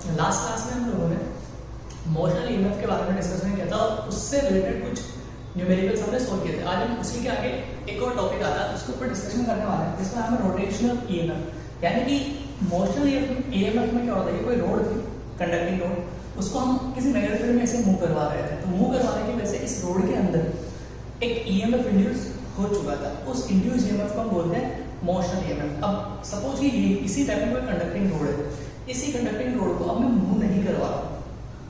Last class में हम लोगों ने मोशनल ईएमएफ के बारे में डिस्कशन किया था और उससे रिलेटेड कुछ न्यूमेरिकल्स हमने सोल्व किए थे। आज हम उसी के आगे एक और टॉपिक आता है उसके ऊपर डिस्कशन करने वाले हैं जिसका नाम है रोटेशनल ईएमएफ। यानी कि मोशनल ईएमएफ में क्या होता है, कोई रोड थी, कंडक्टिंग रोड, उसको हम किसी मैग्नेटिक फील्ड में ऐसे मूव करवा रहे थे। तो मूव करवाने की वजह से इस रोड के अंदर एक ईएमएफ इंड्यूस हो चुका था। उस इंड्यूस ईएमएफ को हम बोलते हैं मोशनल ईएमएफ। अब सपोज कि ये इसी टाइप में कंडक्टिंग रोड है, इसी कंडक्टिंग रोड को अब मैं मूव नहीं करवा रहा हूँ,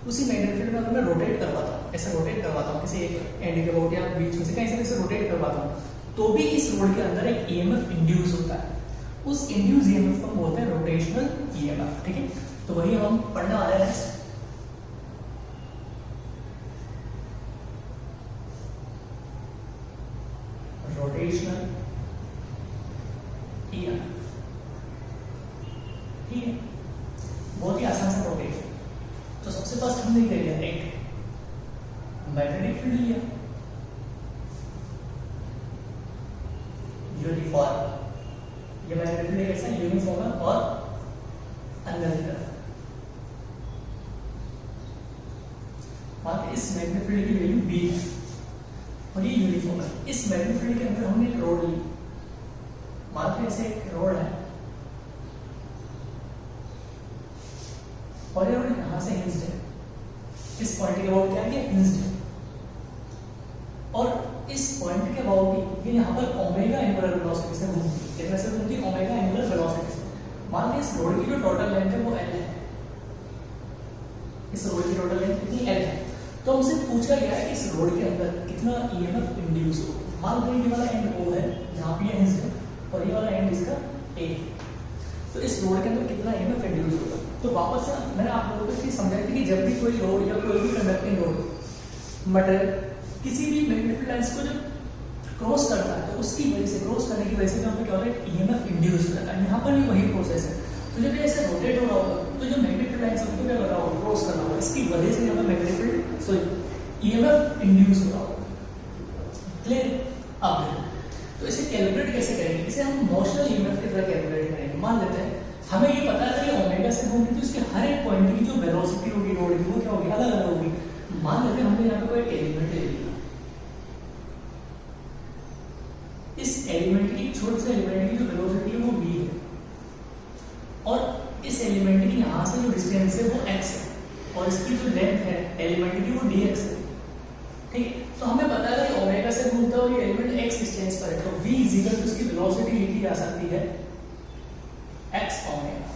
उसी मैग्नेटिक फील्ड में अगर मैं रोटेट करवाता हूँ, ऐसे रोटेट करवाता हूँ किसी एक एंड के अबाउट या बीच में से कहीं से कैसे रोटेट करवाता हूँ, तो भी इस रोड के अंदर एक ईएमएफ इंड्यूस होता है। उस इंड्यूस ईएमएफ को हम बोलते हैं रोटेशनल ईएमएफ। ठीक है, तो वही हम पढ़ने वाले हैं। रोटेशनल ईएमएफ, ठीक है, बहुत ही आसान सा रोटेशन। तो सबसे फर्स्ट हमने क्या लिया, एक मैग्नेटिक फील्ड लिया यूनिफॉर्म। ये मैग्नेटिक फील्ड कैसा यूनिफॉर्म है और अंदर की तरफ मान इस मैग्नेटिक फील्ड की वैल्यू बी है और ये यूनिफॉर्म है। इस मैग्नेटिक फील्ड के अंदर हमने एक रोड ली, मान लो ऐसे एक रोड है और ये रोड यहां से हिंज्ड है, इस पॉइंट के अबाउट क्या है, हिंज्ड है, और इस पॉइंट के अबाउट ये यहां पर ओमेगा एंगुलर वेलोसिटी से घूमती है। कितने से घूमती है, ओमेगा एंगुलर वेलोसिटी से। मान लीजिए इस रोड की जो टोटल लेंथ है वो l है, इस रोड की टोटल लेंथ कितनी l है। तो हमसे पूछा गया है कि इस रोड के अंदर कितना ईएमएफ इंड्यूस हो। मान लो ये वाला एंड O है जहां पे ये हिंज्ड है और ये वाला एंड इसका A है, तो इस रोड के अंदर कितना ईएमएफ इंड्यूस होगा। तो वापस से मैंने आप लोगों को इस चीज समझाई थी कि जब भी कोई रोड या कोई भी कंडक्टिंग रोड मटेरियल किसी भी मैग्नेटिक लाइंस को जब क्रॉस करता है तो उसकी वजह से, क्रॉस करने की वजह से यहाँ पे क्या होता है, ईएमएफ इंड्यूस होता है। यहाँ पर भी वही प्रोसेस है। तो जब ये ऐसे रोटेट हो रहा होगा तो जो मैग्नेटिक लाइंस है उनको क्या कर रहा होगा, क्रॉस कर रहा होगा, इसकी वजह से यहाँ पर मैग्नेटिक ईएमएफ इंड्यूस हो रहा होगा। क्लियर? अब तो इसे कैलकुलेट कैसे करेंगे, इसे हम मोशनल ईएमएफ की तरह कैलकुलेट करेंगे। मान लेते हैं हमें ये पता है कि ओमेगा से घूमती है तो उसके हर एक पॉइंट की जो वेलोसिटी होगी रोड की वो क्या होगी, अलग अलग होगी। मान लेते हैं हमने यहाँ पे कोई एलिमेंट ले लिया, इस एलिमेंट की, छोटे से एलिमेंट की जो वेलोसिटी है वो v है और इस एलिमेंट की यहाँ से जो डिस्टेंस है वो x है और इसकी जो लेंथ है एलिमेंट की वो dx है। ठीक है, तो हमें पता है कि ओमेगा से घूमता है और ये एलिमेंट x डिस्टेंस पर है, तो v इक्वल टू उसकी वेलोसिटी लिखी जा सकती है x omega.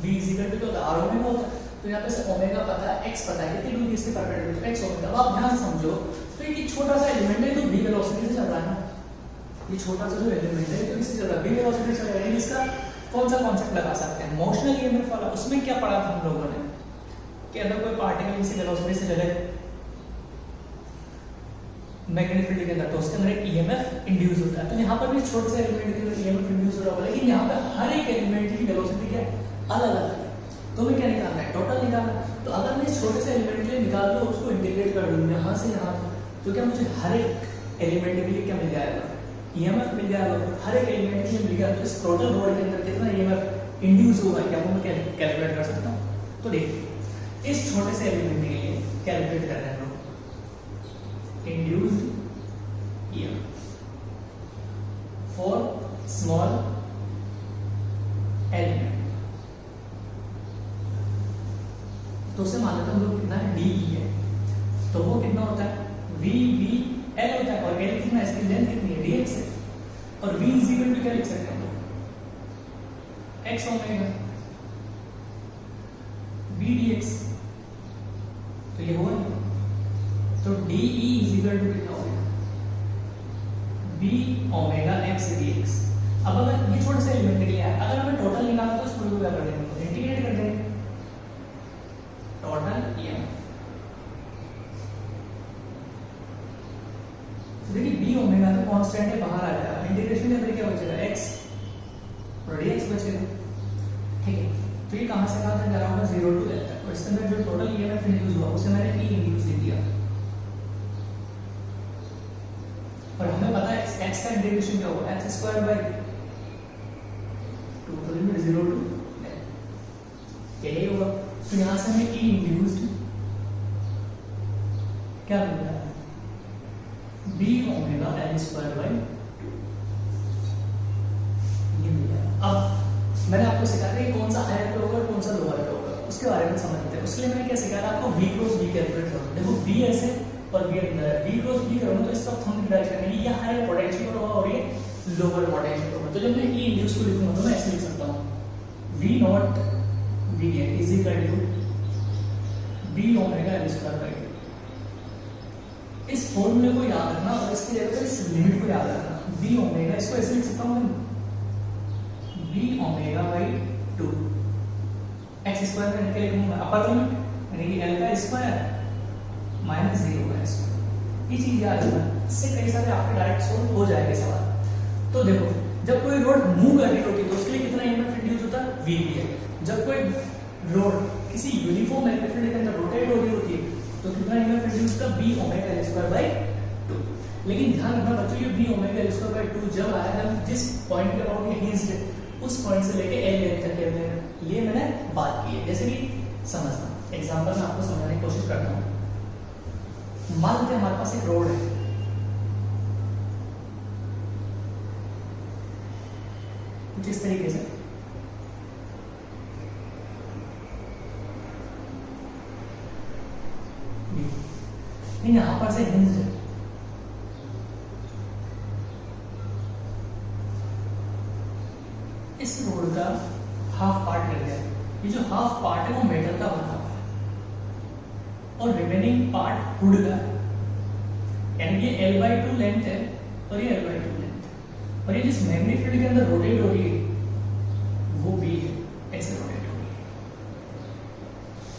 v equal to r omega होता है, तो यहाँ पे से ओमेगा पता है, x पता है, कितनी दूरी इसके परपेंडिकुलर x ओमेगा। अब आप ध्यान समझो, तो ये छोटा सा एलिमेंट है तो v वेलोसिटी से चल रहा है ना, ये छोटा सा जो एलिमेंट है तो इससे चल रहा है, v वेलोसिटी से चल रहा है। इसका कौन सा कॉन्सेप्ट लगा सकते हैं, मोशनल ईएमएफ वाला। उसमें क्या पढ़ा था हम लोगों ने कि अगर कोई पार्टिकल इसी वेलोसिटी से चले मैग्नेटिक फील्ड के अंदर तो उसके अंदर एक ईएमएफ इंड्यूस होता है। तो यहाँ पर भी छोटे से एलिमेंट के अंदर ईएमएफ इंड्यूस हो रहा है, लेकिन यहाँ पर हर एक एलिमेंट की वेलोसिटी क्या है, अलग अलग है। तो हमें क्या निकालना है, टोटल निकालना है। तो अगर मैं इस छोटे से एलिमेंट के लिए निकाल दूं, उसको इंटीग्रेट कर दूं यहाँ से यहाँ, तो क्या मुझे हर एक एलिमेंट के लिए क्या मिल जाएगा, ईएमएफ मिल जाएगा। हर एक एलिमेंट के लिए मिल गया तो इस टोटल रोड के अंदर कितना ईएमएफ इंड्यूस होगा क्या वो मैं कैलकुलेट कर सकता हूँ। तो देखिए इस छोटे से एलिमेंट के लिए कैलकुलेट कर रहे हैं हम induced EMF for small element. तो उसे मान लेते हैं हम लोग कितना डी है, तो वो कितना होता है v v l होता है और l कितना, इसकी लेंथ कितनी है dx है, और v इज इक्वल टू क्या लिख सकते हैं हम लोग, x ओमेगा v dx। तो ये हुआ, तो de इज इक्वल टू कितना होगा, v ओमेगा x dx। अब अगर ये छोटे से एलिमेंट के लिए है, अगर हमें टोटल निकालना तो इसको क्या कर देंगे, इंटीग्रेट कर देंगे टोटल ईएमएफ। देखिए b ओमेगा तो कांस्टेंट है, बाहर आ जाएगा, इंटीग्रेशन के अंदर क्या बचेगा, x और dx बचेगा। ठीक है, तो ये कहां से कहां तक जा रहा होगा, 0 टू l तक। और इसके अंदर जो टोटल ईएमएफ इंड्यूस हुआ उसे मैंने e इंड्यूस दे दिया, और हमें पता है x का इंटीग्रेशन क्या होगा, x स्क्वायर बाय 2 तो लिमिट 0 टू l, यही होगा। तो यहां से हमें ई इंड्यूस्ड क्या मिल रहा है, B omega L square by 2 ये मिल गया। अब मैंने आपको सिखाया कि कौन सा हायर पे होगा और कौन सा लोअर पे होगा, उसके बारे में समझते हैं। उसके लिए मैंने क्या सिखाया आपको, v क्रॉस v कैलकुलेट करो। देखो v ऐसे और v अंदर है, v क्रॉस v करोगे तो इस वक्त हम डिराइव करेंगे ये हायर पोटेंशियल होगा और ये लोअर पोटेंशियल होगा। तो जब मैं ई इंड्यूस को लिखूंगा तो मैं ऐसे लिख सकता हूँ, v naught v is equal to b omega L square by 2। इस फॉर्मूले को याद रखना और इसकी जगह पर इस लिमिट को याद रखना, b ओमेगा, इसको ऐसे लिख सकता हूँ b omega by 2 x square में क्या लिखूंगा, अपर लिमिट यानी कि l का स्क्वायर माइनस 0 का स्क्वायर। ये चीज याद रखना, इससे कई सारे आपके डायरेक्ट सोल्व हो जाएंगे सवाल। तो देखो जब कोई रोड मूव कर रही होती है तो उसके लिए कितना ईएमएफ इंड्यूस होता है, v भी है। जब कोई रोड किसी यूनिफॉर्म मैग्नेटिक के अंदर रोटेट हो रही होती है तो कितना ईएमएफ इंड्यूस होता है, b omega L square by 2। लेकिन ध्यान रखना बच्चों, ये b omega L square by 2 जब आया जब जिस पॉइंट के अबाउट ये हिंज्ड है उस पॉइंट से लेके एल लेंथ तक के ये मैंने बात की है। जैसे कि समझना एग्जांपल में आपको समझाने की कोशिश करता हूं। मान लेते हैं हमारे पास एक रोड है, कुछ इस तरीके से, यहां पर से हिंज है, इस रोड का हाफ पार्ट लग गया। ये जो हाफ पार्ट है वो मेटल का बना हुआ है और रिमेनिंग पार्ट वुड का है, यानी कि L/2 लेंथ है और ये L/2 लेंथ है। और ये जिस मैग्नेटिक फील्ड के अंदर रोटेट हो रही है वो B है, ऐसे रोटेट हो रही है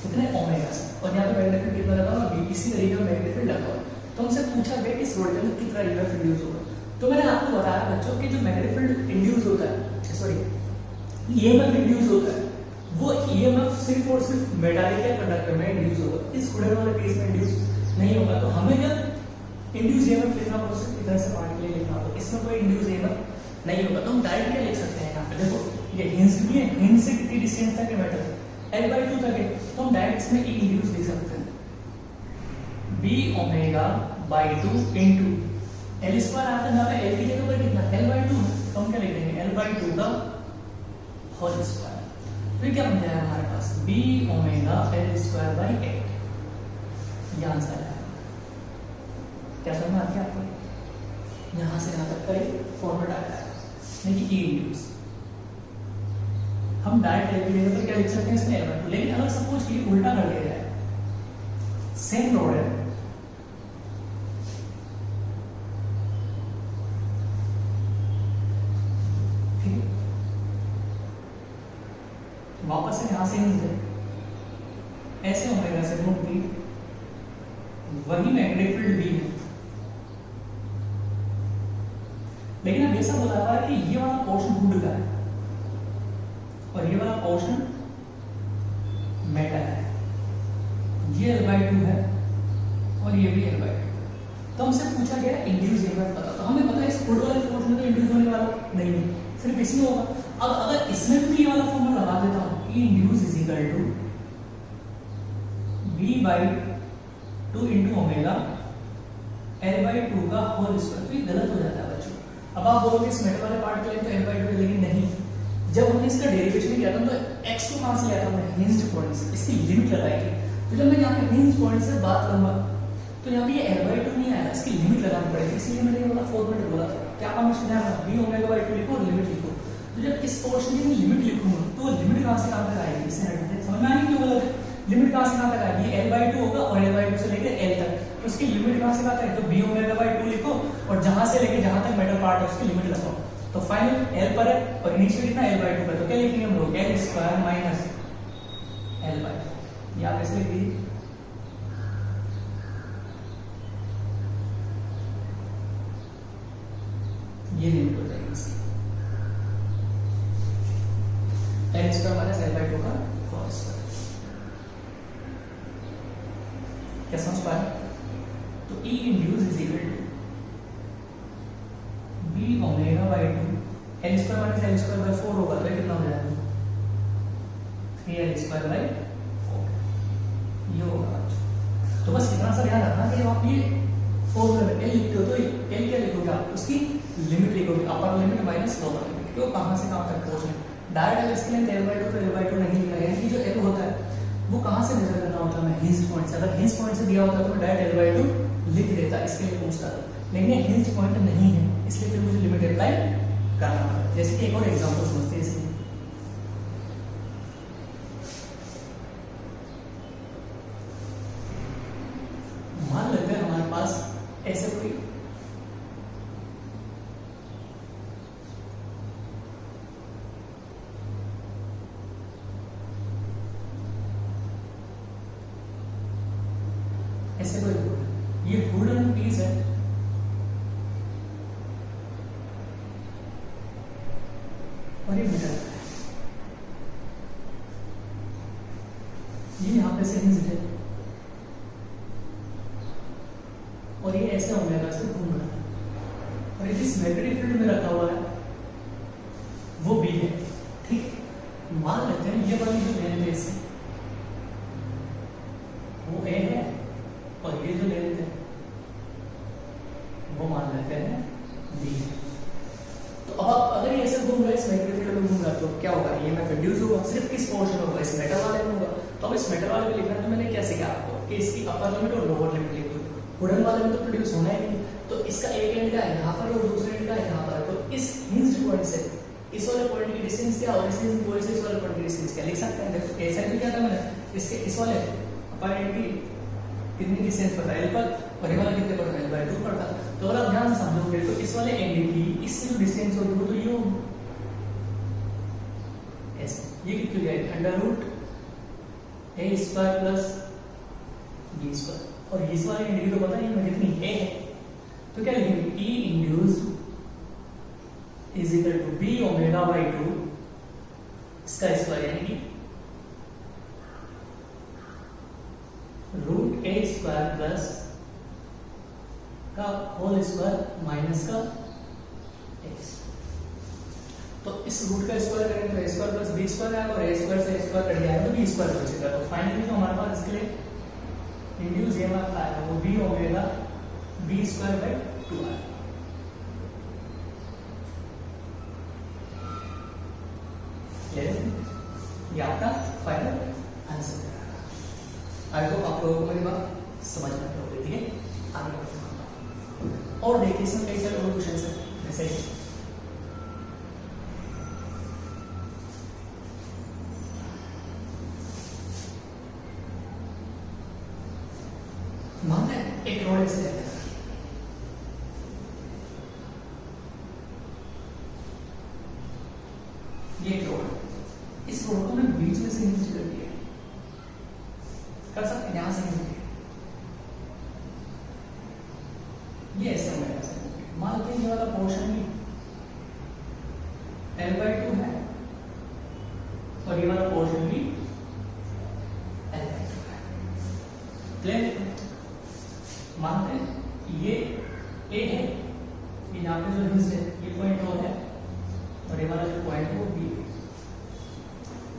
कितने ओमेगा से, और यहाँ पे मैग्नेटिक फील्ड कितना लगा हुआ B, इसी तरीके का मैग्नेटिक फील्ड लगा हुआ है। तो हमसे पूछा गया कि इस रोड के अंदर कितना ईएमएफ इंड्यूस होगा। तो मैंने आपको बताया बच्चों कि जो मैग्नेटिक फील्ड इंड्यूस होता है, सॉरी ईएमएफ इंड्यूस होता है, वो ईएमएफ सिर्फ और सिर्फ मेटालिक कंडक्टर में इंड्यूस होगा, इस वुडन वाले केस में इंड्यूस नहीं होगा। तो हमें जब इंड्यूस ईएमएफ लिखना हो सिर्फ इधर से पार्ट के लिए लिखना हो, इसमें कोई इंड्यूस ईएमएफ नहीं होगा। तो हम डायरेक्ट क्या लिख सकते हैं, यहाँ पे देखो ये हिंज भी है, हिंज से कितनी डिस्टेंस तक है मेटल, L/2 तक है, तो हम डायरेक्ट इसमें ई इंड्यूस लिख सकते हैं, b omega by 2 into L square आता है, यहाँ पे एल की जगह पर कितना L/2, तो हम क्या लिख देंगे L/2 का होल स्क्वायर। तो क्या बन जाएगा हमारे पास b omega L square by 8, ये आंसर है। क्या समझ में आती है आपको, यहां से यहां तक का ये फॉर्मेट आ जाएगा, यानी कि ई इंड्यूस। हम डायरेक्ट एल की जगह पर क्या लिख सकते हैं इसमें L/2, लेकिन अगर सपोज कि उल्टा कर दिया जाए, सेम रोड है, वापस से यहां से ऐसे ओमेगा से मूव की, वही मैग्नेटिक फील्ड भी है, लेकिन अब ऐसा बोला हुआ है कि ये वाला पोर्शन वुड का है और ये वाला पोर्शन मेटल है, ये L/2 है और ये भी L/2। तो हमसे पूछा गया इंड्यूस ईएमएफ पता, तो हमें पता है इस वुड वाले पोर्शन में तो इंड्यूस होने वाला नहीं है, सिर्फ इसमें होगा। अब अगर इसमें भी ये वाला फॉर्मूला लगा देता हूं, E induce is equal to B/2 into omega L/2 का होल स्क्वायर। तो ये गलत हो जाता है बच्चों। अब आप बोलोगे इस मेटल वाले पार्ट के लिए तो L/2 है, लेकिन नहीं, जब हमने इसका डेरिवेशन किया था तो x को कहां से लिया था हमने, हिंज्ड पॉइंट से, इसकी लिमिट लगाई थी। तो जब मैं यहाँ पे हिंज पॉइंट से बात करूंगा तो यहाँ पे ये L/2 नहीं आएगा, इसकी लिमिट लगानी पड़ेगी, इसलिए मैंने ये वाला फॉर्मूला बोला था। क्या काम उसको ध्यान रखना, b ओमेगा/2 लिखो और लिमिट लिखो। तो जब इस पोर्शन की लिमिट लिखूंगा तो वो लिमिट कहां से कहां तक आएगी, इससे हटके समझ में आएगी क्यों बोला था, लिमिट कहां से कहां तक आएगी, L/2 होगा और L/2 से लेकर L तक, तो उसकी लिमिट कहां से कहां तक है, तो b ओमेगा/2 लिखो और जहां से लेके जहां तक मेटल पार्ट है उसकी लिमिट लगाओ। तो फाइनल L पर है और इनिशियल कितना L/2 पर, तो क्या लिखेंगे हम लोग L स्क्वायर माइनस L/2, या कैसे लिख दीजिए, ये लिमिट हो जाएगी इसकी, L स्क्वायर माइनस L/2 का होल स्क्वायर। क्या समझ पाए, तो E induce is equal to b omega L square minus L square by 4 होगा, तो कितना हो जाएगा 3L स्क्वायर बाय 4। ये होगा। तो बस इतना सा ध्यान रखना कि जब आप ये फॉर्मूला में एल लिखते हो तो एल क्या लिखोगे आप, उसकी लिमिट लिखोगे, upper limit minus lower limit, क्यों कहाँ से कहाँ तक पहुंचना है। डायरेक्ट इसके लिए L/2 तो L/2 नहीं लिखा है, कि जो L होता है वो कहाँ से मेजर करना होता है, मैं हिंज पॉइंट से, अगर हिंज पॉइंट से दिया होता तो मैं डायरेक्ट L/2 लिख देता, इसके लिए पूछता था, लेकिन ये हिंज पॉइंट नहीं है, इसलिए फिर मुझे लिमिट अप्लाई करना पड़ता है। जैसे कि एक और एग्जांपल समझते हैं इसमें, मान लेते हैं हमारे पास ऐसे कोई ऐसे कोई वुड, ये वुडन पीस है, और ये मीटर है, ये यहाँ पे से हिंज है, और ये ऐसे ओमेगा से घूम रहा है, और ये जिस मैग्नेटिक फील्ड में रखा हुआ है वो बी है। ठीक, मान लेते हैं ये वाली जो लेंथ है इससे वो ए है, और ये जो लेंथ है वो मान लेते हैं डी है। तो अब अगर ये ऐसे घूम रहा है, इस मैग्नेटिक फील्ड में घूम रहा है, तो क्या होगा, ये मैं इंड्यूस होगा, सिर्फ किस पोर्शन में होगा, इस मेटल वाले में होगा। तो अब इस मेटल वाले में लिखना, तो मैंने क्या सीखा आपको कि इसकी अपर लिमिट और लोअर लिमिट लिख दो, वुडन वाले में तो प्रोड्यूस होना ही नहीं, तो इसका एक एंड का है यहाँ पर और दूसरे एंड का है यहाँ पर, तो इस हिंज्ड पॉइंट से इस वाले पॉइंट की डिस्टेंस क्या और इस हिंज्ड पॉइंट से इस वाले पॉइंट की डिस्टेंस क्या, लिख सकते हैं। देखो ऐसा भी क्या था मैंने, इसके इस वाले अपर एंड की कितनी डिस्टेंस पता है L पर, और ये वाला कितने पर है L/2 पर था। तो अगर आप ध्यान से समझोगे तो इस वाले एंड की इससे जो डिस्टेंस होगी वो तो ये होगी ऐसे, ये कितनी हो जाएगी √a² प्लस b², और इस वाले एंड की तो पता नहीं कितनी a है, तो क्या लिखेंगे E induced is equal to b ω/2 इसका स्क्वायर, यानी कि √a² प्लस का होल स्क्वायर माइनस का x। तो इस रूट का स्क्वायर करें तो a² प्लस b² आएगा, और a² से a² कट जाएगा तो b² बचेगा। तो फाइनली जो हमारे पास इसके लिए इंड्यूस ये वाला आएगा वो b ω/b² बाय 2 आएगा। ये आपका फाइनल आंसर है। आई होप आप लोगों को मेरी बात समझ में आ रही है। आगे बढ़ते हैं और देखिए इसमें कई सारे और क्वेश्चन है, जैसे मान लें एक रोड ऐसे लेते हैं, ये एक रोड, इस रोड को मैं बीच में से हिंज कर दिया, कर सकते हैं यहां से हिंज, ये ऐसे होगा। मान लीजिए ये वाला पोर्शन भी L/2 है और ये वाला पोर्शन भी L/2 है। क्लियर? मानते हैं ये A है, ये यहाँ पे जो हिंज है ये पॉइंट O है, और ये वाला जो पॉइंट है वो B है।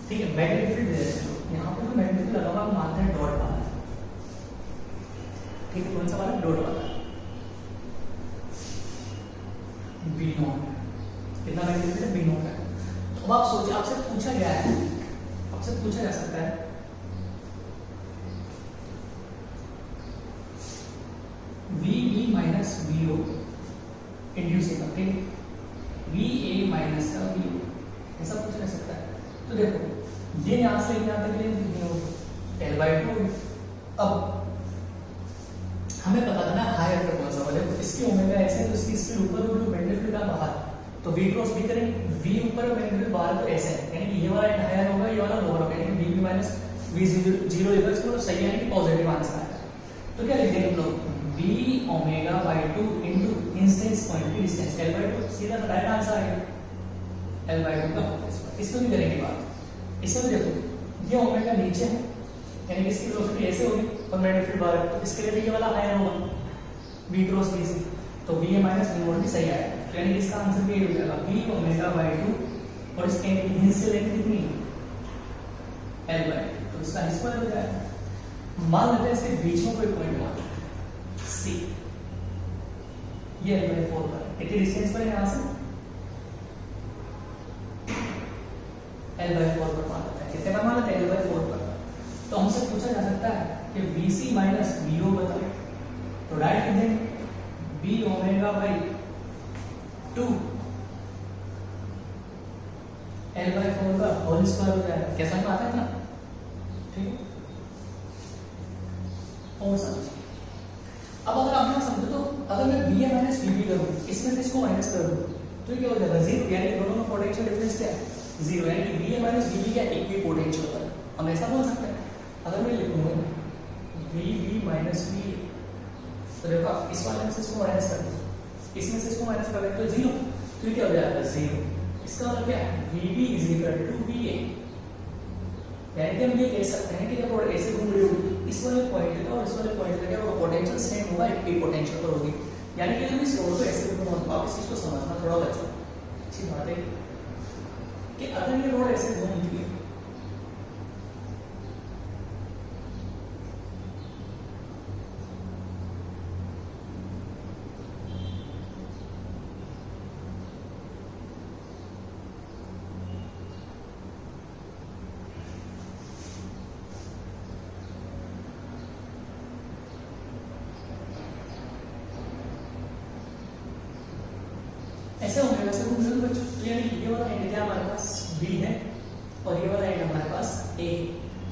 ठीक है, मैग्नेटिक फील्ड दे रहे हैं, यहाँ पे जो मैग्नेटिक फील्ड लगा हुआ हम मानते हैं डॉट वाला। ठीक है, कौन सा वाला? डॉट वाला। B0 कितना मैग्नेटिक फील्ड है? B0 है। तो अब आप सोचिए, आपसे पूछा गया है, आपसे पूछा जा सकता है VE माइनस VO इंड्यूसिंग, ठीक, VA माइनस का VO, ऐसा पूछा जा सकता है। तो देखो ये यहां से यहाँ तक L/2। अब हमें पता था ना हायर पर कौन सा वाला है, इसकी ओमेगा ऐसे है तो इसकी स्पीड ऊपर होगी तो मैग्नेटिक फील्ड का बाहर, तो V क्रॉस B करेंगे, V ऊपर और मैग्नेटिक फील्ड बाहर, तो ऐसे है, यानी कि ये वाला हायर होगा, ये वाला लोअर होगा, यानी कि VB minus V0 equals to सही है, यानी कि पॉजिटिव आंसर आएगा। तो क्या लिख देंगे हम लोग, B ω/2 इनटू इंस्टेंस पॉइंट की डिस्टेंस L/2, सीधा डायरेक्ट आंसर आ गया L/2 का होल स्क्वायर। इसको भी करेंगे बात, इसमें भी देखो ये ओमेगा नीचे है, यानी कि इसकी वेलोसिटी ऐसे होगी और मैग्नेटिक फील्ड बाहर, तो इसके लिए भी ये वाला हायर होगा V क्रॉस B से, तो VA माइनस V0 भी सही आएगा, तो यानी कि इसका आंसर भी हो जाएगा B ω/2, और इसके हिंज से लेंथ कितनी L/2, तो इसका स्क्वायर हो जाएगा। मान लेते हैं इसके बीच में कोई पॉइंट मान सी, ये L/4 पर कितनी डिस्टेंस पर है यहां से L/4 पर मान लेते हैं, कितने पर मान लेते हैं L/4 पर। तो हमसे पूछा जा सकता है कि VC माइनस VO बताओ, तो डायरेक्ट देंगे B ओमेगा बाई 2 L/4 का होल स्क्वायर हो जाएगा, कैसा आता है ना, ठीक है। और समझिए अब अगर आप यहाँ समझो तो अगर मैं VA माइनस VB करूँ, इसमें से इसको माइनस कर दूँ तो ये क्या हो जाएगा, जीरो, यानी दोनों में पोटेंशियल डिफरेंस क्या है, जीरो, यानी कि VA माइनस VB क्या इक्वी पोटेंशियल होता है। हम ऐसा बोल सकते हैं, अगर मैं लिखूंगा VB माइनस VA, तो देखो इस वाले में से इसको माइनस कर दो, इसमें से इसको माइनस कर दें तो जीरो, तो ये क्या हो जाएगा, जीरो। इसका मतलब क्या है, VB is equal to VA, यानी कि हम ये कह सकते हैं कि जब रोड ऐसे घूम रही होगी, इस वाले पॉइंट का और इस वाले पॉइंट का क्या होगा, पोटेंशियल सेम होगा, इक्वी पोटेंशियल पर होगी। यानी कि जब इस रोड को ऐसे घूमूंगा तो आप इस चीज को समझना थोड़ा बच्चों, अच्छी बात है कि अगर ये रोड ऐसे घूमती है ऐसे होंगे, वैसे घूम रहे बच्चों, यानी ये वाला एंड क्या हमारे पास B है और ये वाला एंड हमारे पास A है।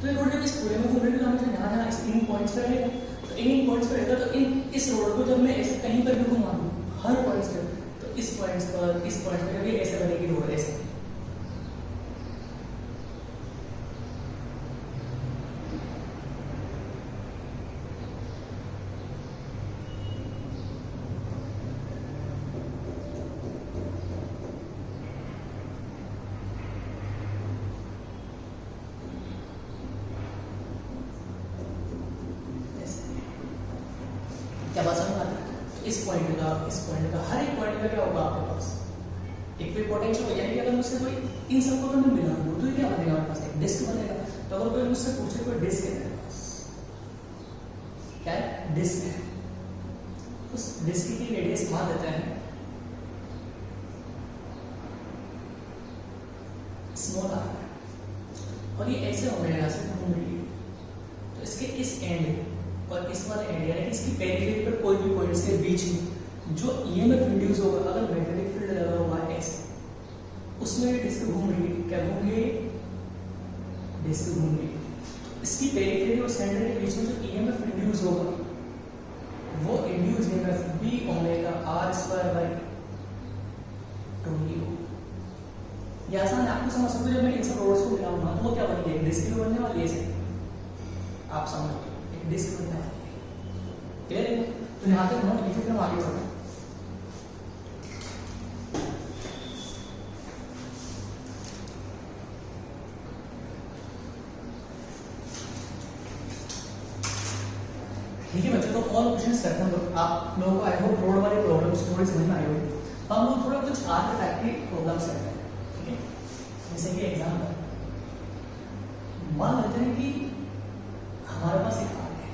तो ये रोड जब इस पूरे में घूम रही है तो हमें यहाँ जहाँ इस इन पॉइंट्स पर रहेगा, तो इन पॉइंट्स पर रहेगा, तो इस रोड को जब मैं ऐसे कहीं पर भी घुमा दूँ हर पॉइंट्स पर, तो इस पॉइंट्स पर, इस पॉइंट पर जब ये ऐसे बनेगी रोड ऐसे, क्या बात समझ आती है। इस पॉइंट का हर एक पॉइंट का क्या होगा आपके पास इक्वी पोटेंशियल, यानी कि अगर मुझसे कोई इन सबको तो मैं मिला दूं तो ये क्या बनेगा हमारे पास, एक डिस्क बनेगा। तो अगर कोई मुझसे पूछे कोई डिस्क है मेरे पास, क्या है, डिस्क है, उस डिस्क की रेडियस मान देते हैं स्मॉल आर, और ये ऐसे हो गया से घूम रही है, तो इसके इस एंड और इस वाले एंड, यानी कि इसकी पेरिफेरी पर कोई भी पॉइंट्स के बीच में जो ईएमएफ इंड्यूस होगा, अगर मैग्नेटिक फील्ड लगा हुआ है ऐसे, उसमें डिस्क घूम रही है, क्या घूम रही है, डिस्क घूम रही है। इसकी पेरिफेरी और सेंटर के बीच में जो ईएमएफ इंड्यूस होगा वो induce EMF B omega R square by 2E होगा। ये आसान आपको समझ सकते हो, जब मैं इन सब रोड्स को मिलाऊंगा तो वो क्या बनेगी, एक डिस्क भी बनने वाली है, आप समझ डिस्क बनने वाली है, क्लियर है। तो यहाँ तक नोट लिखिए, फिर हम आगे बढ़ते हैं। ठीक है बच्चों, तो ऑल क्वेश्चंस करते हैं, तो आप लोगों को आई होप रोड वाली प्रॉब्लम्स थोड़ी समझ में आई होगी। तो हम लोग थोड़ा कुछ आर्ट टाइप की प्रॉब्लम्स करते हैं, ठीक है। जैसे कि एग्जाम्पल मान लेते हैं कि हमारे पास एक आर्ट है,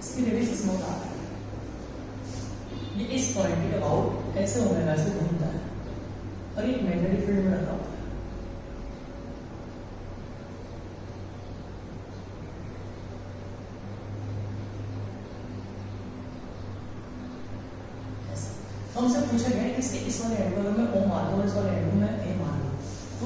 इसकी रेडियस स्मॉल आर्ट है, ये इस पॉइंट के अबाउट ऐसे ओमेगा से घूमता है और एक मैग्नेटिक फील्ड में रखा होता है। तो हमसे पूछा गया कि इसके इस वाले एंड को अगर मैं O मान लूं और इस वाले एंड को मैं A मान लूं, तो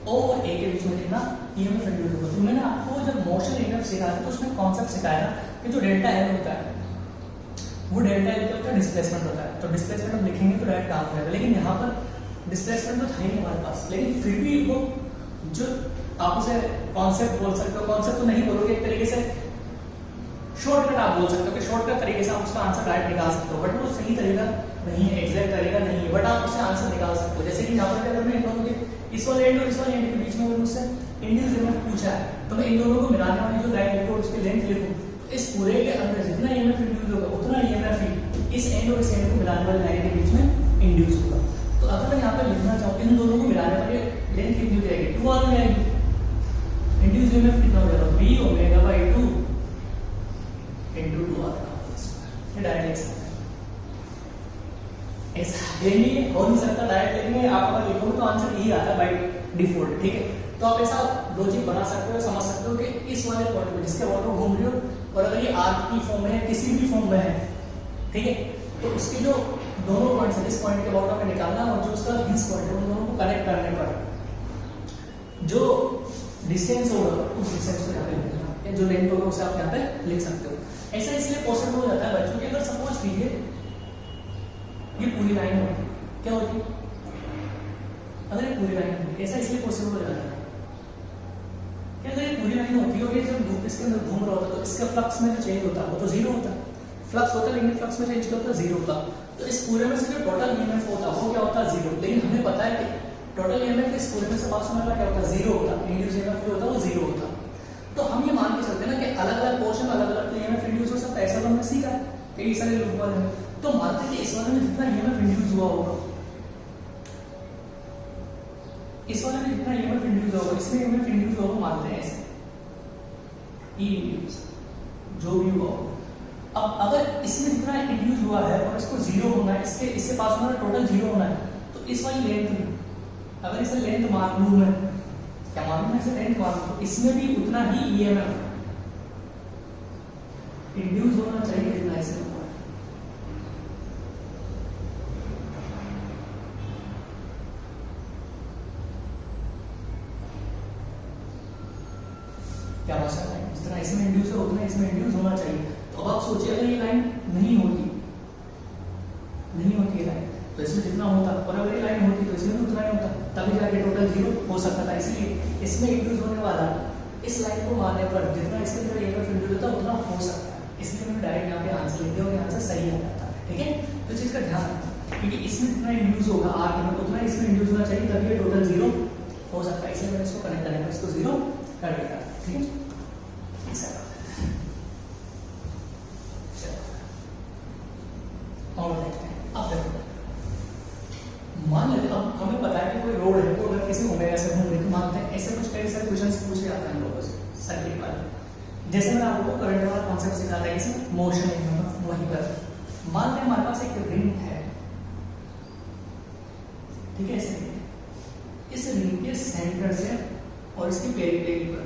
O और A के बीच में कितना ईएमएफ इंड्यूस होगा। तो मैंने आपको जब मोशन ईएमएफ सिखाया था तो उसमें कॉन्सेप्ट सिखाया था कि जो डेल्टा L होता है वो डेल्टा L क्या होता है, डिस्प्लेसमेंट होता है। तो डिस्प्लेसमेंट हम लिखेंगे तो डायरेक्ट काम करेगा, लेकिन यहाँ पर डिस्प्लेसमेंट तो था ही नहीं हमारे पास, लेकिन फिर भी वो जो आप उसे कॉन्सेप्ट बोल सकते हो, कॉन्सेप्ट तो नहीं बोलोगे, एक तरीके से शॉर्टकट आप बोल सकते हो कि शॉर्टकट तरीके से आप उसका आंसर डायरेक्ट निकाल सकते हो, बट वो सही तरीका नहीं है, एग्जैक्ट तरीका नहीं है, बट आप उससे आंसर निकाल सकते हो। जैसे कि यहाँ पर अगर मैं इन दोनों के इस वाले एंड और इस वाले एंड के बीच में अगर मुझसे इंड्यूस ईएमएफ पूछा है, तो मैं इन दोनों को मिलाने वाली जो लाइन लिखूं उसकी लेंथ लिखूं, इस पूरे के अंदर जितना ईएमएफ इंड्यूस होगा उतना ईएमएफ ही इस एंड और इस एंड को मिलाने वाली लाइन के बीच में इंड्यूस होगा। तो अगर मैं यहाँ पे लिखना चाहूँ इन दोनों को मिलाने पर लेंथ कितनी हो जाएगी, 2 आ जाएगी। इंड्यूस ईएमएफ कितना हो जाएगा, b ओमेगा बाई 2 इंटू 2 आ जाएगा। ये डायरेक्ट लिख सकते हैं, ऐसा ये नहीं हो नहीं सकता डायरेक्ट लिखने। आप अगर लिखोगे तो आंसर यही आता है बाई डिफॉल्ट, ठीक है। तो आप ऐसा लॉजिक बना सकते हो, समझ सकते हो कि इस वाले पॉइंट में जिसके ऑर्डर घूम रही हो और अगर ये आर्क की फॉर्म में है, किसी भी फॉर्म में है, ठीक है, तो उसके जो दोनों पॉइंट्स है, इस पॉइंट के बॉटम में निकालना और जो उसका बीस पॉइंट है, उन दोनों को कनेक्ट करने पर जो डिस्टेंस होगा उस डिस्टेंस को यहाँ पे लिख देना, या जो लेंथ होगा उसे आप यहाँ पे लिख सकते हो। ऐसा इसलिए पॉसिबल हो जाता है बच्चों की, अगर सपोज कीजिए ये पूरी लाइन होती, क्या होती, अगर ये पूरी लाइन होती, ऐसा इसलिए पॉसिबल हो जाता है कि अगर ये पूरी लाइन होती और ये जब लूप इसके अंदर घूम रहा होता तो इसका फ्लक्स में जो चेंज होता है वो तो जीरो होता, फ्लक्स होता, लेकिन फ्लक्स में चेंज क्या होता, जीरो होता। तो इस पूरे में से जो टोटल ईएमएफ होता वो क्या होता, जीरो। लेकिन हमें पता है कि टोटल ईएमएफ इस पूरे में से पास होने वाला क्या होता, जीरो होता, इंड्यूस ईएमएफ जो होता वो जीरो होता। तो हम ये मान के चलते हैं ना कि अलग अलग पोर्शन अलग अलग ईएमएफ इंड्यूस हो सकता है, ऐसा तो हमने सीखा है कई सारे लूप वाले में। तो मानते हैं कि इस वाले में जितना ईएमएफ इंड्यूस हुआ होगा, इस वाले में जितना ईएमएफ इंड्यूस होगा, इसमें ईएमएफ इंड्यूस होगा, मानते हैं ऐसे ई इंड्यूस जो भी हुआ होगा। अब अगर इसमें जितना इंड्यूस हुआ है और इसको जीरो होना है, इसके इससे पास होना है, टोटल जीरो होना है, तो इस वाली लेंथ में अगर इसे लेंथ मान लूं मैं, क्या मान लूं मैं इसे लेंथ मान लूं, तो इसमें भी उतना ही ईएमएफ इंड्यूस होना चाहिए जितना इसमें हुआ है। क्या भाषा है, जितना इसमें इंड्यूस है उतना इसमें इंड्यूस होना चाहिए। तो अब आप सोचिए अगर ये लाइन नहीं होती ये लाइन, तो इसमें जितना होता, और अगर ये लाइन होती तो इसमें भी उतना ही होता, तभी जाके टोटल जीरो हो सकता था। इसलिए इसमें इंड्यूस होने वाला इस लाइन को मानने पर जितना इसके अंदर ईएमएफ इंड्यूस होता उतना हो सकता है, इसलिए मैंने डायरेक्ट यहाँ पे आंसर लिख दिया और आंसर सही आ जाता है, ठीक है। तो चीज का ध्यान रखना, क्योंकि इसमें जितना इंड्यूस होगा आर्क में उतना इसमें इंड्यूस होना चाहिए, तभी ये टोटल जीरो हो सकता है। इसलिए मैंने इसको कनेक्ट करने पर इसको जीरो कर दिया, ठीक है। और देखते हैं, अब देखो मान लेते अब हमें पता है कि कोई रोड है, वो अगर किसी ओमेगा से घूम रही, तो मानते हैं ऐसे कुछ कई सारे क्वेश्चंस पूछे जाते हैं लोगों से सर्किट वाले। जैसे मैंने आपको करंट वाला कॉन्सेप्ट सिखाया था, इसमें मोशन है वहीं पर मानते हैं हमारे पास एक रिंग है, ठीक है, ऐसे इस रिंग के सेंटर से और इसकी पेरिफेरी पर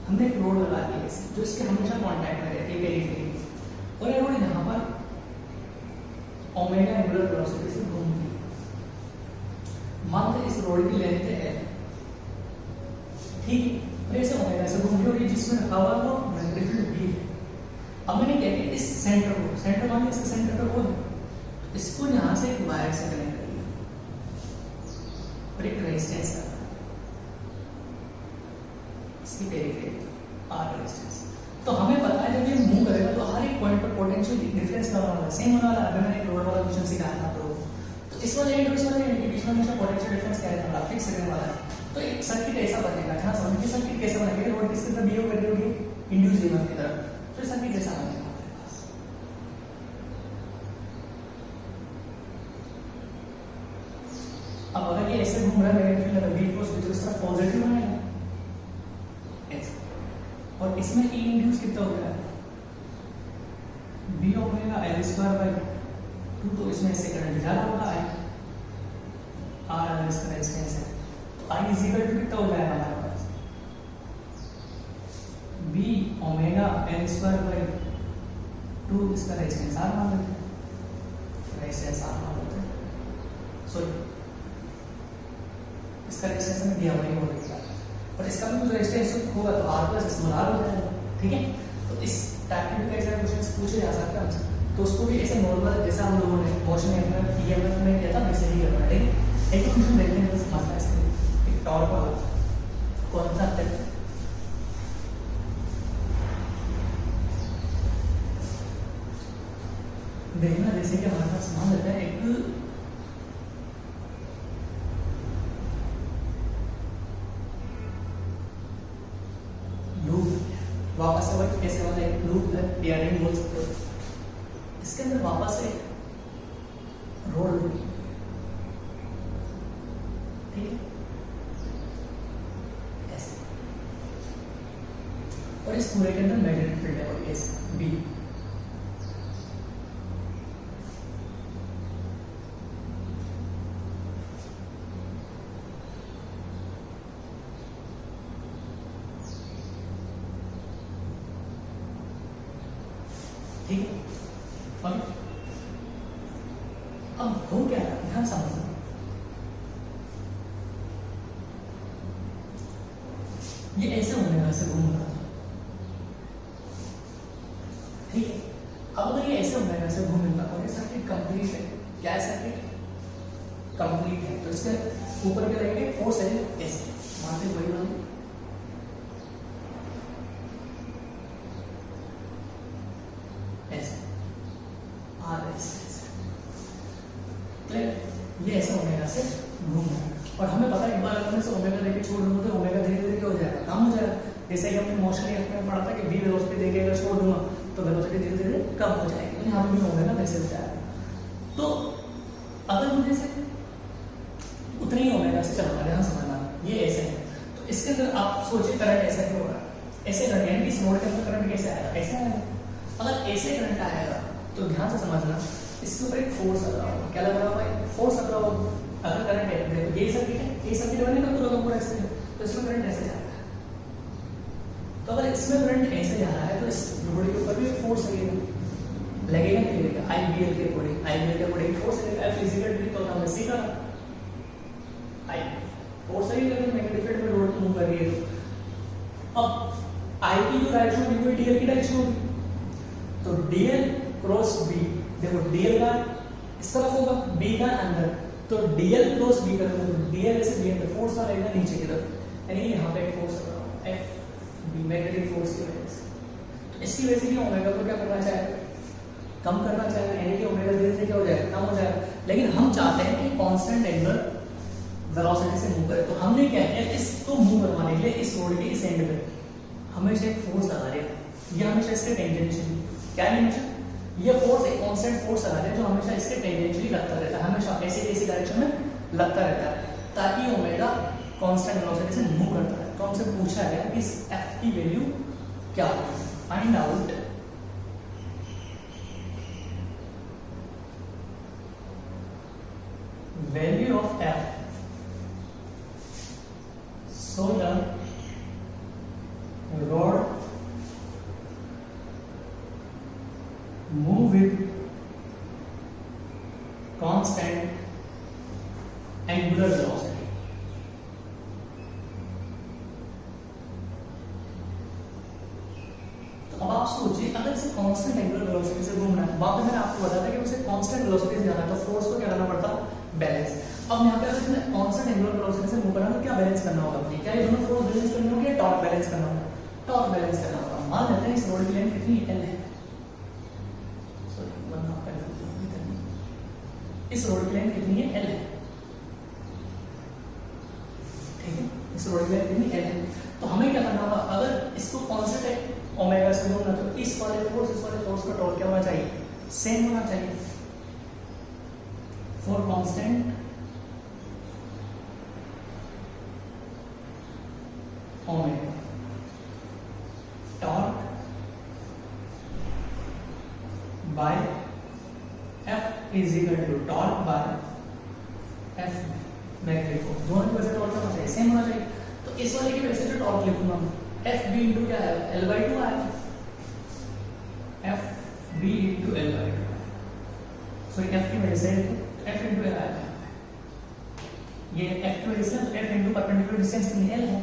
हमने एक रोड लगा दी है जो इसके हमेशा कांटेक्ट में रहती है पेरिफेरी, और ये रोड यहाँ पर ओमेगा एंगुलर वेलोसिटी से घूमती है। मानते हैं इस रोड की लेंथ है, ठीक है, और ऐसे ओमेगा से घूम रही है और ये जिसमें रखा हुआ वो मैग्नेटिक फील्ड भी है। अब मैंने क्या किया, इस सेंटर को, सेंटर मान लिया, इसके सेंटर पर वो है, इसको यहाँ से एक वायर से कनेक्ट कर लिया और एक रेजिस्टेंस का इसकी पेरिफेरी आर रेजिस्टेंस। तो हमें पता है जब ये मूव करेगा तो हर एक पॉइंट पर पोटेंशियल डिफरेंस का होने वाला है, सेम होने वाला है। अगर मैंने एक रोड वाला क्वेश्चन सिखाया था तो इस वाले एंड और इस वाले एंड के बीच में हमेशा पोटेंशियल डिफरेंस क्या रहने वाला, फिक्स रहने वाला है। तो एक सर्किट ऐसा बनेगा, ध्यान समझिए सर्किट कैसे बनेगा, रोड किसकी तरफ बिहेव कर रही होगी, इंड्यूस ईएमएफ की तरफ, तो सर्किट कैसा बनेगा हमारे पास। अब अगर ये ऐसे घूम रहा है मैग्नेटिक फील्ड अगर B force which is positive बनेगा, और इसमें ई इंड्यूस कितना हो गया, B omega L square by 2, तो इसमें से करंट ज्यादा होगा आई आर अगर इसका रेजिस्टेंस है तो आई इज इक्वल टू कितना हो जाएगा हमारे पास, B omega L square by 2, इसका रेजिस्टेंस आर मान लेते हैं, रेजिस्टेंस आर मान लेते हैं, सॉरी इसका रेजिस्टेंस में दिया वही हो गया, और इसका भी कुछ रेजिस्टेंस होगा तो R प्लस स्मॉल r हो जाएगा, ठीक है। तो इस टाइप के कई सारे क्वेश्चंस पूछे जा सकते हैं हमसे, तो उसको भी ऐसे नॉर्मल जैसा हम लोगों ने मोशन ईएमएफ में किया था वैसे ही करना है, ठीक है। एक क्वेश्चन देखते हैं तो समझना है इसके, एक टॉर्क वाला कौन सा है, देखना जैसे कि हमारे पास मान लेते हैं एक वापस से वही कैसे वाला एक लूप है, पेयरिंग बोल सकते हो। इसके इसके अंदर वापस से रोड होगी, ठीक है, ऐसे। और इस पूरे के अंदर मैग्नेटिक फील्ड है और एस बी, ठीक है। अब हो क्या रहा है, ध्यान समझना, ये ऐसे ओमेगा से घूम रहा था, ठीक है। अब अगर ये ऐसे ओमेगा से घूमेगा और ये सर्किट कंप्लीट है, क्या है सर्किट कंप्लीट है, तो इसके ऊपर क्या रहेंगे फोर्स है ऐसे मानते वही वाले, ये ऐसा ओमेगा से घूम रहा है। और हमें पता है एक बार अगर मैं ओमेगा लेके छोड़ दूंगा तो ओमेगा धीरे धीरे क्या हो जाएगा, कम हो जाएगा। जैसे कि हमने मोशन में पढ़ा था कि v वेलोसिटी देके अगर छोड़ दूंगा तो वेलोसिटी धीरे धीरे कम हो जाएगी, तो यहाँ पे भी ओमेगा वैसे हो जाएगा। तो अगर मुझे से उतने ही ओमेगा से चलना, ध्यान समझना, ये ऐसे है, तो इसके अंदर आप सोचिए करंट ऐसा क्यों हो रहा है, ऐसे करंट, यानी कि इस नोड के अंदर करंट कैसे आएगा, ऐसे आएगा। अगर ऐसे करंट आएगा तो ध्यान से समझना, इसके ऊपर एक फोर्स लग रहा होगा, क्या लग रहा होगा, फोर्स लग रहा होगा। अगर करंट है, देखो ये सर्किट है, ये सर्किट बनेगा पूरा ऐसे, तो इसमें करंट ऐसे जा रहा है। तो अगर इसमें करंट ऐसे जा रहा है तो इस रोड के ऊपर भी एक फोर्स लगेगा, लगेगा नहीं लगेगा, आईबीएल के अकॉर्डिंग फोर्स लगेगा। एफ फिजिकल ट्रिक तो हमने सीखा, आई फोर्स लगेगा मैग्नेटिक फील्ड में रोड मूव कर रही है। अब आई की जो डायरेक्शन होगी डीएल की डायरेक्शन होगी, तो डीएल क्रॉस बी, देखो डीएल का इस तरफ होगा, बी का अंदर, तो डीएल क्रॉस बी करेंगे तो डीएल ऐसे बी अंदर फोर्स आ रहेगा नीचे की तरफ, यानी यहाँ पे एक फोर्स लग रहा है एफ बी मैग्नेटिक फोर्स की वजह से। तो इसकी वजह से ओमेगा को क्या करना चाहेगा, कम करना चाहेगा, यानी कि ओमेगा धीरे धीरे क्या हो जाएगा, कम हो जाएगा। लेकिन हम चाहते हैं कि कांस्टेंट एंगुलर वेलोसिटी से मूव करे, तो हमने क्या किया, इसको मूव करवाने के लिए इस रोड के इस एंड पे हमेशा एक फोर्स लगा दिया, ये हमेशा इसके टेंजेंशियल, क्या है हमेशा ये फोर्स एक कांस्टेंट फोर्स लगा दिया जो हमेशा इसके टेंजेंशियली लगता रहता है, हमेशा ऐसे डायरेक्शन में लगता रहता है, ताकि ओमेगा कांस्टेंट वेलोसिटी से मूव करता है। तो हमसे पूछा गया कि इस एफ की वैल्यू क्या होगी, find out value of F, so the rod move with constant angular velocity। तो अब आप सोचिए अगर इसे कांस्टेंट एंगुलर वेलोसिटी से घूमना है, वहां पे मैंने आपको बताया था कि उसे कांस्टेंट वेलोसिटी से जाना है तो फोर्स को क्या करना पड़ता, बैलेंस। अब यहाँ पे अगर इसने कांस्टेंट एंगुलर वेलोसिटी से मूव करना तो क्या बैलेंस करना होगा अपनी, क्या ये दोनों फोर्स बैलेंस करने होंगे, टॉर्क बैलेंस करना होगा, टॉर्क बैलेंस करना होगा। मान लेते हैं इस रोड की लेंथ कितनी एल है, इस रोड की लेंथ कितनी है, एल है, ठीक है, इस रोड की लेंथ कितनी एल है। तो हमें क्या करना होगा, अगर इसको कांस्टेंट ओमेगा से घूमना तो इस वाले फोर्स का टॉर्क क्या होना चाहिए, सेम होना चाहिए। For constant omega torque bye F is equal to torque by F magnetic force, दोनों की वजह से टॉर्क होना चाहिए, सेम होना चाहिए। तो इस वाले की वजह से जो टॉर्क लिखूंगा मैं F B इंटू क्या है, L/2 आया, F B इंटू L/2, सो F की वजह से F इंटू L आया, ये F की वजह से F इंटू परपेंडिकुलर डिस्टेंस कितनी L है,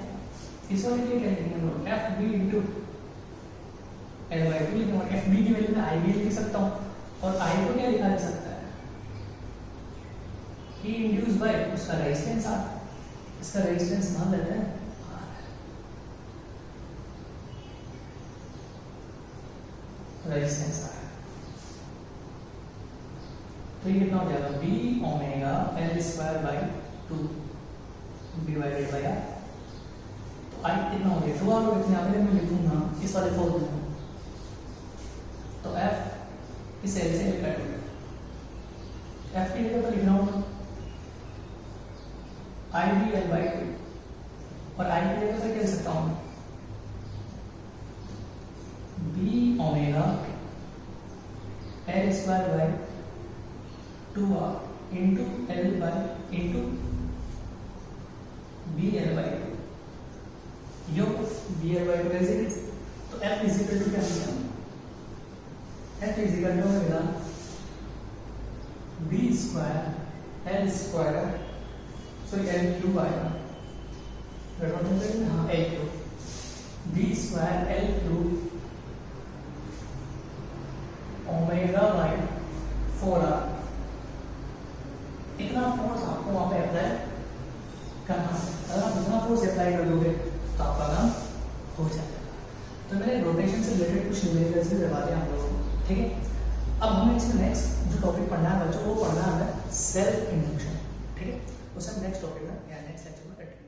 इस वाले के लिए क्या लिखेंगे हम लोग, F B इंटू L/2 लिखेंगे। F B की वैल्यू मैं I B लिख सकता हूँ, और I को क्या लिखा जा सकता है, E इंड्यूस बाय उसका रेजिस्टेंस R, इसका रेजिस्टेंस मान लेते हैं R, रेजिस्टेंस R, तो ये कितना हो जाएगा, B omega L square bye 2 divided by R। तो I कितना हो गया, 2R, इतने आगे मैं लिखूंगा इस वाले फॉर्मूले में, तो F इस एल से एल कट हो गया, एफ की जगह पर लिख रहा हूँ I D L by two, और आई की जगह पर क्या लिख सकता हूँ B omega L square by two R into L by into B L by two, yo B L by two as it is. तो एफ इजिकल टू क्या लिखा, एफ इजिकल टू मेरा B square L square sorry L cube आएगा, हाँ L cube B square L cube omega by 4r। इतना force आपको वहां पे अप्लाई करना है, अगर आप इतना फोर्स अप्लाई कर दोगे तो आपका काम हो जाएगा। तो मैंने रोटेशन से रिलेटेड कुछ न्यूमेरिकल्स भी करवा दिया हम लोगों को, ठीक है। अब हमें इसमें नेक्स्ट जो टॉपिक पढ़ना है बच्चों को, पढ़ना है सेल्फ इंडक्शन, ठीक है। उसे हम नेक्स्ट टॉपिक में या नेक्स्ट लेक्चर में कंटिन्यू